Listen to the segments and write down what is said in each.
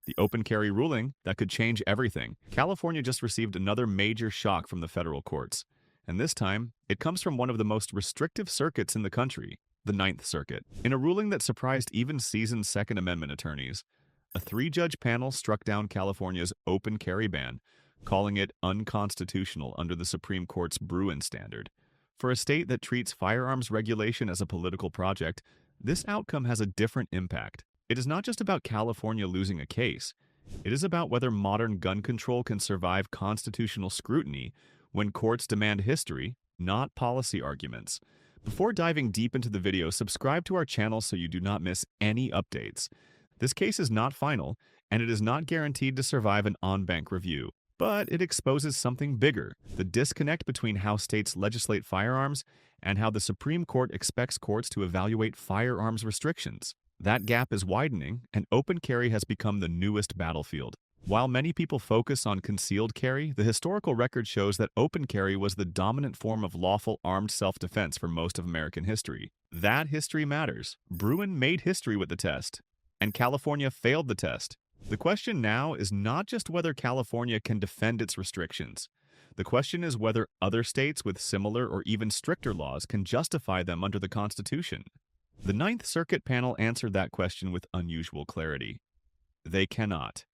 the open carry ruling that could change everything. California just received another major shock from the federal courts, and this time, it comes from one of the most restrictive circuits in the country, the Ninth Circuit. In a ruling that surprised even seasoned Second Amendment attorneys, a three-judge panel struck down California's open carry ban, calling it unconstitutional under the Supreme Court's BRUEN standard. For a state that treats firearms regulation as a political project, this outcome has a different impact. It is not just about California losing a case. It is about whether modern gun control can survive constitutional scrutiny when courts demand history, not policy arguments. Before diving deep into the video, subscribe to our channel so you do not miss any updates. This case is not final, and it is not guaranteed to survive an en banc review. But it exposes something bigger, the disconnect between how states legislate firearms and how the Supreme Court expects courts to evaluate firearms restrictions. That gap is widening, and open carry has become the newest battlefield. While many people focus on concealed carry, the historical record shows that open carry was the dominant form of lawful armed self-defense for most of American history. That history matters. BRUEN made history with the test, and California failed the test. The question now is not just whether California can defend its restrictions. The question is whether other states with similar or even stricter laws can justify them under the Constitution. The Ninth Circuit panel answered that question with unusual clarity. They cannot.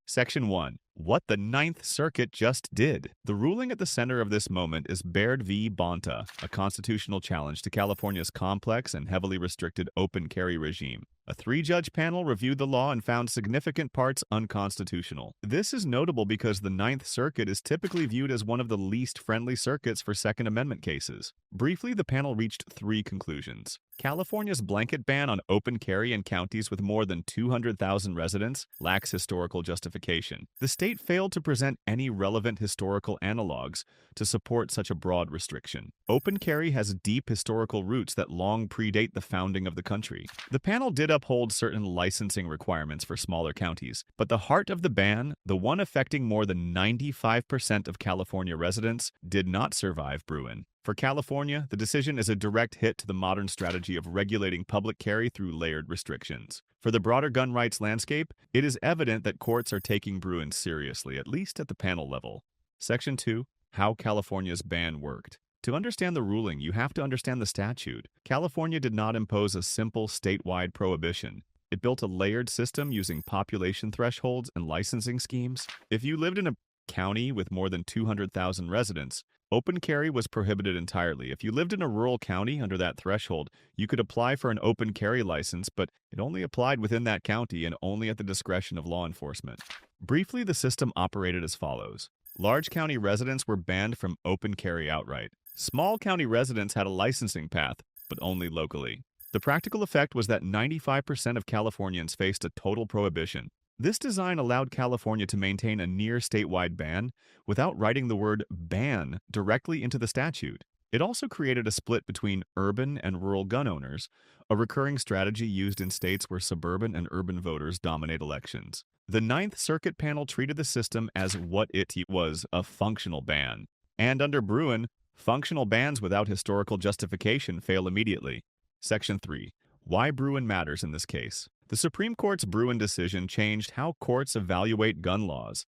Section 1. What the Ninth Circuit just did. The ruling at the center of this moment is Baird v. Bonta, a constitutional challenge to California's complex and heavily restricted open carry regime. A three-judge panel reviewed the law and found significant parts unconstitutional. This is notable because the Ninth Circuit is typically viewed as one of the least friendly circuits for Second Amendment cases. Briefly, the panel reached three conclusions. California's blanket ban on open carry in counties with more than 200,000 residents lacks historical justification. The state failed to present any relevant historical analogs to support such a broad restriction. Open carry has deep historical roots that long predate the founding of the country. The panel did uphold certain licensing requirements for smaller counties, but the heart of the ban, the one affecting more than 95% of California residents, did not survive BRUEN. For California, the decision is a direct hit to the modern strategy of regulating public carry through layered restrictions. For the broader gun rights landscape, it is evident that courts are taking BRUEN seriously, at least at the panel level. Section 2. How California's ban worked. To understand the ruling, you have to understand the statute. California did not impose a simple statewide prohibition. It built a layered system using population thresholds and licensing schemes. If you lived in a county with more than 200,000 residents, open carry was prohibited entirely. If you lived in a rural county under that threshold, you could apply for an open carry license, but it only applied within that county and only at the discretion of law enforcement. Briefly, the system operated as follows. Large county residents were banned from open carry outright. Small county residents had a licensing path, but only locally. The practical effect was that 95% of Californians faced a total prohibition. This design allowed California to maintain a near statewide ban without writing the word ban directly into the statute. It also created a split between urban and rural gun owners, a recurring strategy used in states where suburban and urban voters dominate elections. The Ninth Circuit panel treated the system as what it was, a functional ban. And under BRUEN, functional bans without historical justification fail immediately. Section 3. Why BRUEN matters in this case. The Supreme Court's BRUEN decision changed how courts evaluate gun laws.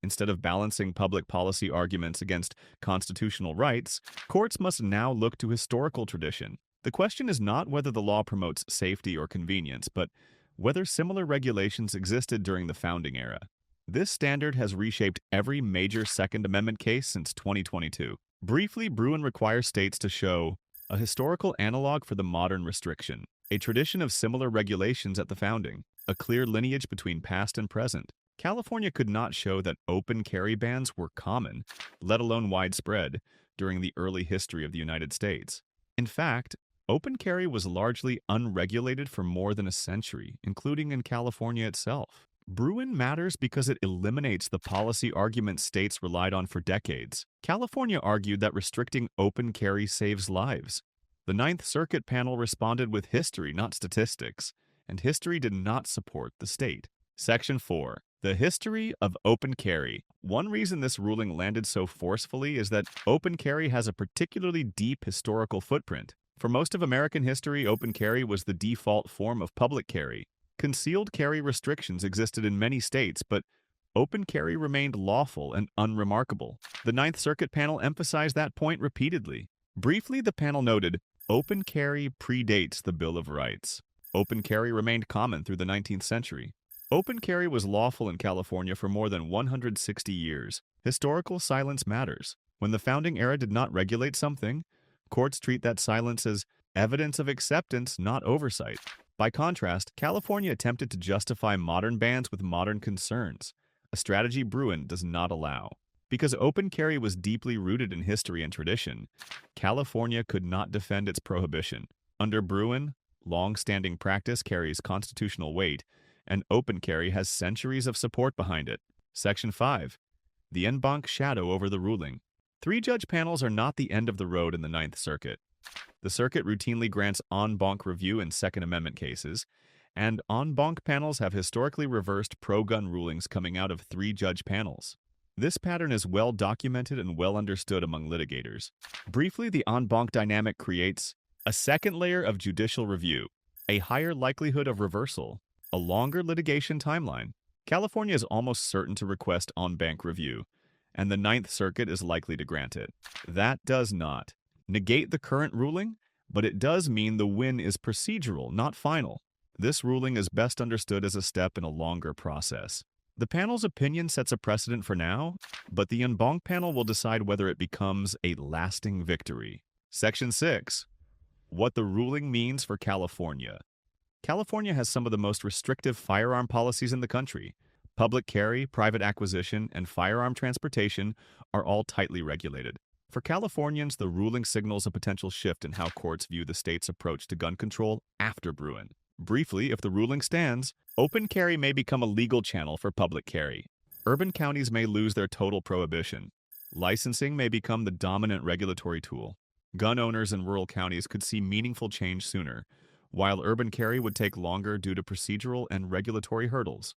Instead of balancing public policy arguments against constitutional rights, courts must now look to historical tradition. The question is not whether the law promotes safety or convenience, but whether similar regulations existed during the founding era. This standard has reshaped every major Second Amendment case since 2022. Briefly, BRUEN requires states to show a historical analog for the modern restriction, a tradition of similar regulations at the founding, a clear lineage between past and present. California could not show that open carry bans were common, let alone widespread, during the early history of the United States. In fact, open carry was largely unregulated for more than a century, including in California itself. BRUEN matters because it eliminates the policy arguments states relied on for decades. California argued that restricting open carry saves lives. The Ninth Circuit panel responded with history, not statistics, and history did not support the state. Section 4. The history of open carry. One reason this ruling landed so forcefully is that open carry has a particularly deep historical footprint. For most of American history, open carry was the default form of public carry. Concealed carry restrictions existed in many states, but open carry remained lawful and unremarkable. The Ninth Circuit panel emphasized that point repeatedly. Briefly, the panel noted, open carry predates the Bill of Rights. Open carry remained common through the 19th century. Open carry was lawful in California for more than 160 years. Historical silence matters. When the founding era did not regulate something, courts treat that silence as evidence of acceptance, not oversight. By contrast, California attempted to justify modern bans with modern concerns, a strategy BRUEN does not allow. Because open carry was deeply rooted in history and tradition, California could not defend its prohibition. Under BRUEN, long-standing practice carries constitutional weight, and open carry has centuries of support behind it. Section 5. The en banc shadow over the ruling. Three-judge panels are not the end of the road in the Ninth Circuit. The circuit routinely grants en banc review in Second Amendment cases, and en banc panels have historically reversed pro-gun rulings coming out of three-judge panels. This pattern is well documented and well understood among litigators. Briefly, the en banc dynamic creates a second layer of judicial review, a higher likelihood of reversal, a longer litigation timeline. California is almost certain to request en banc review, and the Ninth Circuit is likely to grant it. That does not negate the current ruling, but it does mean the win is procedural, not final. This ruling is best understood as a step in a longer process. The panel's opinion sets a precedent for now, but the en banc panel will decide whether it becomes a lasting victory. Section 6. What the ruling means for California. California has some of the most restrictive firearm policies in the country. Public carry, private acquisition, and firearm transportation are all tightly regulated. For Californians, the ruling signals a potential shift in how courts view the state's approach to gun control after BRUEN. Briefly, if the ruling stands, open carry may become a legal channel for public carry. Urban counties may lose their total prohibition. Licensing may become the dominant regulatory tool. Gun owners in rural counties could see meaningful change sooner, while urban carry would take longer due to procedural and regulatory hurdles.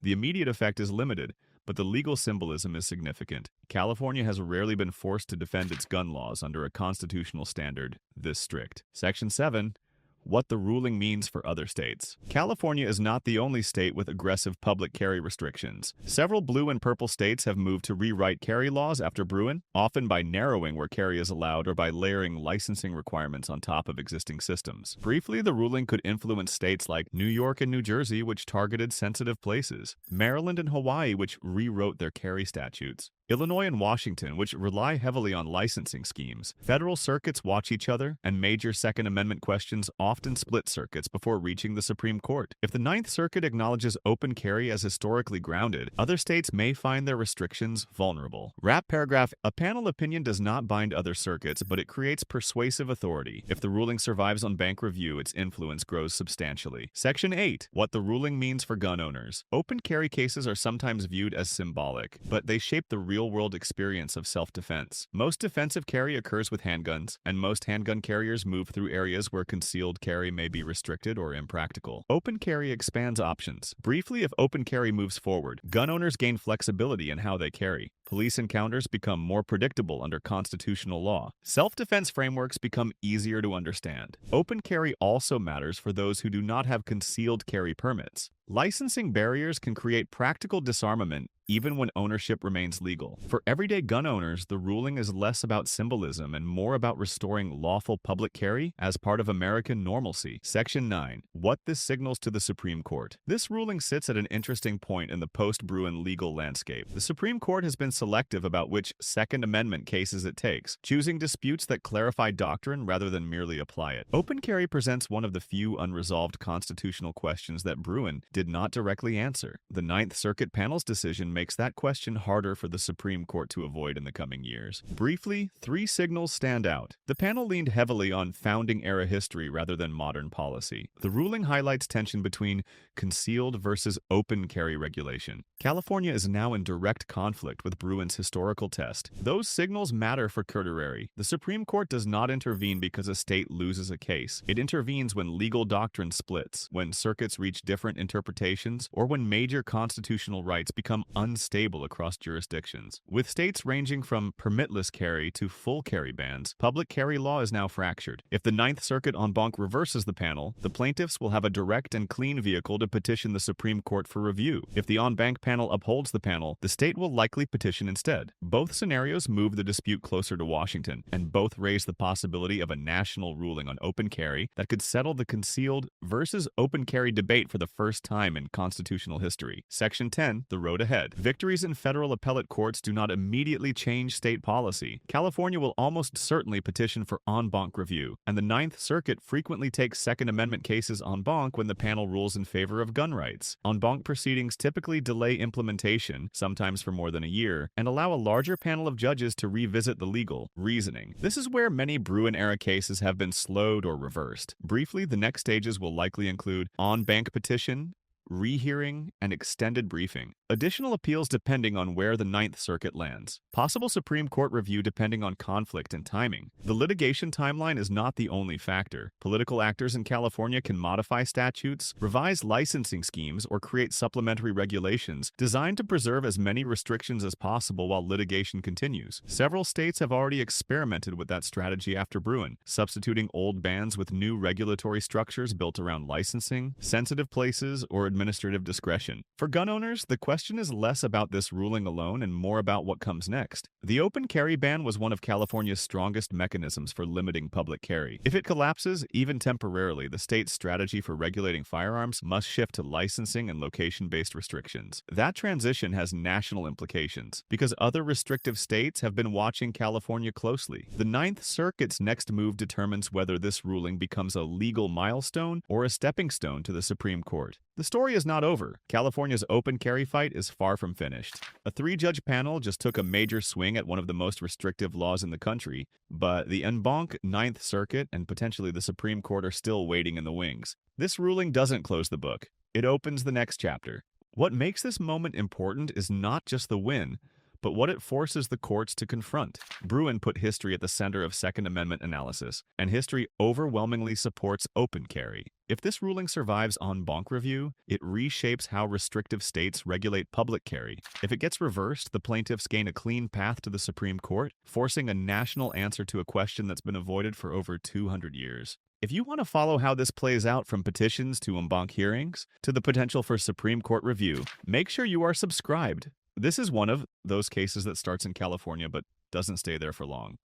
The immediate effect is limited, but the legal symbolism is significant. California has rarely been forced to defend its gun laws under a constitutional standard this strict. Section 7. What the ruling means for other states. California is not the only state with aggressive public carry restrictions. Several blue and purple states have moved to rewrite carry laws after BRUEN, often by narrowing where carry is allowed or by layering licensing requirements on top of existing systems. Briefly, the ruling could influence states like New York and New Jersey, which targeted sensitive places, Maryland and Hawaii, which rewrote their carry statutes, Illinois and Washington, which rely heavily on licensing schemes. Federal circuits watch each other, and major Second Amendment questions often split circuits before reaching the Supreme Court. If the Ninth Circuit acknowledges open carry as historically grounded, other states may find their restrictions vulnerable. Wrap paragraph. A panel opinion does not bind other circuits, but it creates persuasive authority. If the ruling survives on bank review, its influence grows substantially. Section 8. What the ruling means for gun owners. Open carry cases are sometimes viewed as symbolic, but they shape the real-world experience of self-defense. Most defensive carry occurs with handguns, and most handgun carriers move through areas where concealed carry may be restricted or impractical. Open carry expands options. Briefly, if open carry moves forward, gun owners gain flexibility in how they carry. Police encounters become more predictable under constitutional law. Self-defense frameworks become easier to understand. Open carry also matters for those who do not have concealed carry permits. Licensing barriers can create practical disarmament even when ownership remains legal. For everyday gun owners, the ruling is less about symbolism and more about restoring lawful public carry as part of American normalcy. Section 9. What this signals to the Supreme Court. This ruling sits at an interesting point in the post-BRUEN legal landscape. The Supreme Court has been selective about which Second Amendment cases it takes, choosing disputes that clarify doctrine rather than merely apply it. Open carry presents one of the few unresolved constitutional questions that BRUEN did not directly answer. The Ninth Circuit panel's decision makes that question harder for the Supreme Court to avoid in the coming years. Briefly, three signals stand out. The panel leaned heavily on founding-era history rather than modern policy. The ruling highlights tension between concealed versus open carry regulation. California is now in direct conflict with BRUEN BRUEN's historical test. Those signals matter for certiorari. The Supreme Court does not intervene because a state loses a case. It intervenes when legal doctrine splits, when circuits reach different interpretations, or when major constitutional rights become unstable across jurisdictions. With states ranging from permitless carry to full carry bans, public carry law is now fractured. If the Ninth Circuit en banc reverses the panel, the plaintiffs will have a direct and clean vehicle to petition the Supreme Court for review. If the en banc panel upholds the panel, the state will likely petition instead. Both scenarios move the dispute closer to Washington, and both raise the possibility of a national ruling on open carry that could settle the concealed versus open carry debate for the first time in constitutional history. Section 10, the road ahead. Victories in federal appellate courts do not immediately change state policy. California will almost certainly petition for en banc review, and the Ninth Circuit frequently takes Second Amendment cases en banc when the panel rules in favor of gun rights. En banc proceedings typically delay implementation, sometimes for more than a year, and allow a larger panel of judges to revisit the legal reasoning. This is where many BRUEN-era cases have been slowed or reversed. Briefly, the next stages will likely include en banc petition, rehearing, and extended briefing. Additional appeals depending on where the Ninth Circuit lands. Possible Supreme Court review depending on conflict and timing. The litigation timeline is not the only factor. Political actors in California can modify statutes, revise licensing schemes, or create supplementary regulations designed to preserve as many restrictions as possible while litigation continues. Several states have already experimented with that strategy after BRUEN, substituting old bans with new regulatory structures built around licensing, sensitive places, or administrative discretion. For gun owners, the question is less about this ruling alone and more about what comes next. The open carry ban was one of California's strongest mechanisms for limiting public carry. If it collapses, even temporarily, the state's strategy for regulating firearms must shift to licensing and location-based restrictions. That transition has national implications, because other restrictive states have been watching California closely. The Ninth Circuit's next move determines whether this ruling becomes a legal milestone or a stepping stone to the Supreme Court. The story is not over. California's open carry fight is far from finished. A three-judge panel just took a major swing at one of the most restrictive laws in the country, but the en banc Ninth Circuit and potentially the Supreme Court are still waiting in the wings. This ruling doesn't close the book. It opens the next chapter. What makes this moment important is not just the win, but what it forces the courts to confront. BRUEN put history at the center of Second Amendment analysis, and history overwhelmingly supports open carry. If this ruling survives en banc review, it reshapes how restrictive states regulate public carry. If it gets reversed, the plaintiffs gain a clean path to the Supreme Court, forcing a national answer to a question that's been avoided for over 200 years. If you want to follow how this plays out from petitions to en banc hearings to the potential for Supreme Court review, make sure you are subscribed. This is one of those cases that starts in California but doesn't stay there for long.